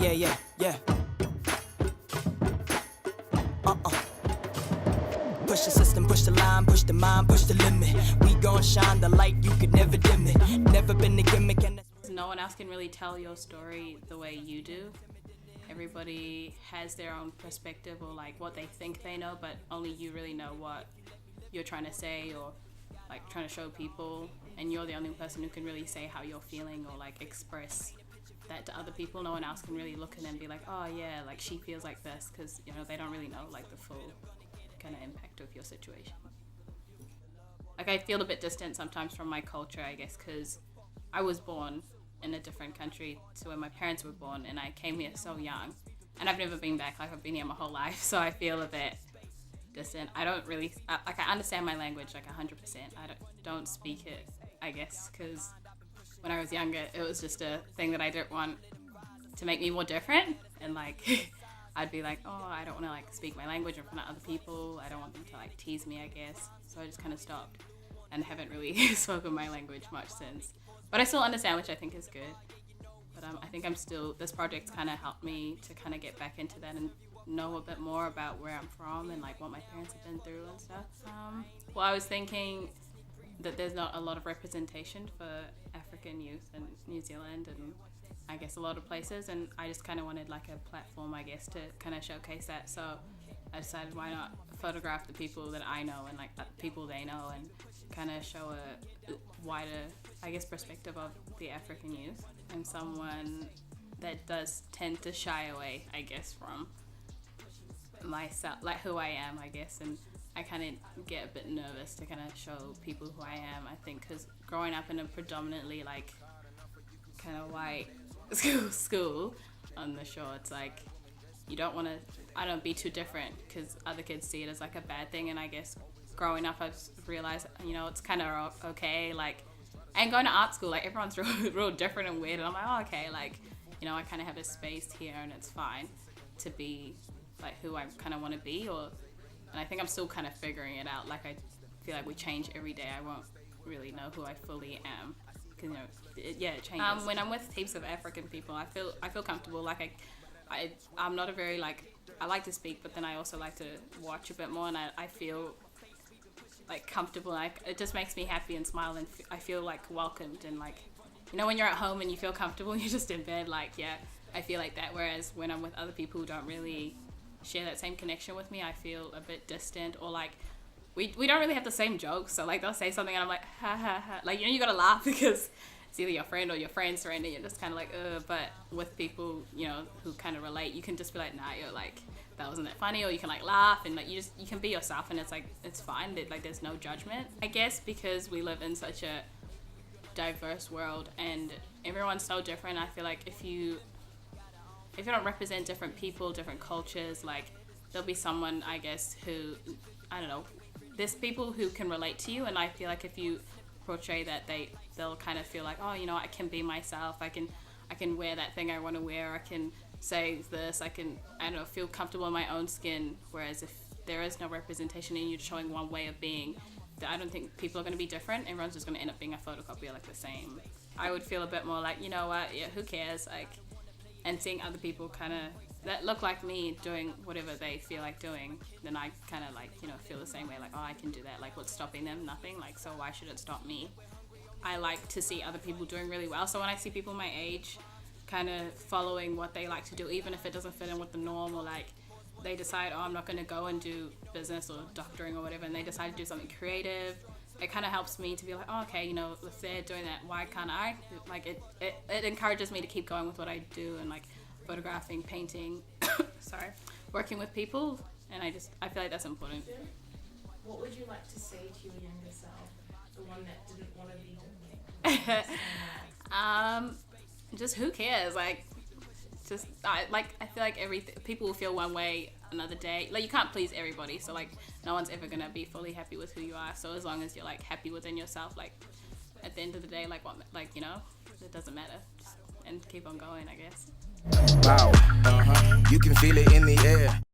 Yeah, yeah, yeah. Push the system, push the line, push the mind, push the limit. We gon' shine the light, you could never dim it. Never been a gimmick and no one else can really tell your story the way you do. Everybody has their own perspective or like what they think they know, but only you really know what you're trying to say or like trying to show people, and you're the only person who can really say how you're feeling or like express that to other people. No one else can really look at it and be like, oh yeah, like she feels like this, because you know they don't really know like the full kind of impact of your situation. Like I feel a bit distant sometimes from my culture, I guess, because I was born in a different country to where my parents were born, and I came here so young, and I've never been back. Like I've been here my whole life, so I feel a bit distant. I don't really like, I understand my language like 100%. I don't speak it, I guess, because when I was younger it was just a thing that I didn't want to make me more different, and like I'd be like, oh, I don't want to like speak my language in front of other people. I don't want them to like tease me, I guess. So I just kind of stopped and haven't really spoken my language much since. But I still understand, which I think is good. But I think this project's kind of helped me to kind of get back into that and know a bit more about where I'm from and like what my parents have been through and stuff. Well, I was thinking that there's not a lot of representation for African youth in New Zealand and I guess a lot of places, and I just kind of wanted like a platform, I guess, to kind of showcase that. So I decided, why not photograph the people that I know and like the people they know, and kind of show a wider, I guess, perspective of the African youth. I'm someone that does tend to shy away, I guess, from myself, like who I am, I guess, and I kind of get a bit nervous to kind of show people who I am, I think, because growing up in a predominantly like kind of white school on the shore, it's like you don't want to, I don't be too different because other kids see it as like a bad thing. And I guess growing up I've realized, you know, it's kind of okay, like, and going to art school, like everyone's real different and weird, and I'm like, oh, okay, like, you know, I kind of have a space here and it's fine to be like who I kind of want to be, and I think I'm still kind of figuring it out. Like I feel like we change every day. I won't really know who I fully am, because, you know, it changes. When I'm with heaps of African people, I feel comfortable. Like I'm not a very like, I like to speak, but then I also like to watch a bit more, and I feel like comfortable. Like it just makes me happy and smile, and I feel like welcomed, and like, you know, when you're at home and you feel comfortable, you're just in bed, like, yeah, I feel like that. Whereas when I'm with other people who don't really share that same connection with me, I feel a bit distant, or like we don't really have the same jokes. So like they'll say something and I'm like, ha ha ha, like, you know, you gotta laugh because it's either your friend or your friend's friend, and you're just kind of like, but with people, you know, who kind of relate, you can just be like, nah, you're like, that wasn't that funny, or you can like laugh, and like you can be yourself, and it's like, it's fine. Like there's no judgment, I guess, because we live in such a diverse world and everyone's so different. I feel like if you don't represent different people, different cultures, like there'll be someone, I guess, who, I don't know, there's people who can relate to you, and I feel like if you portray that, they'll kind of feel like, oh, you know, I can be myself, I can wear that thing I want to wear, I can say this, I don't know, feel comfortable in my own skin. Whereas if there is no representation and you're showing one way of being, I don't think people are going to be different. Everyone's just going to end up being a photocopy of like the same. I would feel a bit more like, you know what, yeah, who cares, like, and seeing other people kind of that look like me doing whatever they feel like doing, then I kind of like, you know, feel the same way, like, oh, I can do that, like what's stopping them? Nothing. Like, so why should it stop me? I like to see other people doing really well, so when I see people my age kind of following what they like to do, even if it doesn't fit in with the norm, or like they decide, oh, I'm not going to go and do business or doctoring or whatever, and they decide to do something creative, it kind of helps me to be like, oh, okay, you know, if they're doing that, why can't I? Like it encourages me to keep going with what I do, and like photographing, painting, sorry, working with people, and I feel like that's important. What would you like to say to your younger self, the one that didn't want to be doing it? Just who cares? Like, just I feel like people will feel one way another day. Like, you can't please everybody, so like no one's ever gonna be fully happy with who you are. So as long as you're like happy within yourself, like at the end of the day, like what, like, you know, it doesn't matter. Just, and keep on going, I guess. Wow, you can feel it in the air.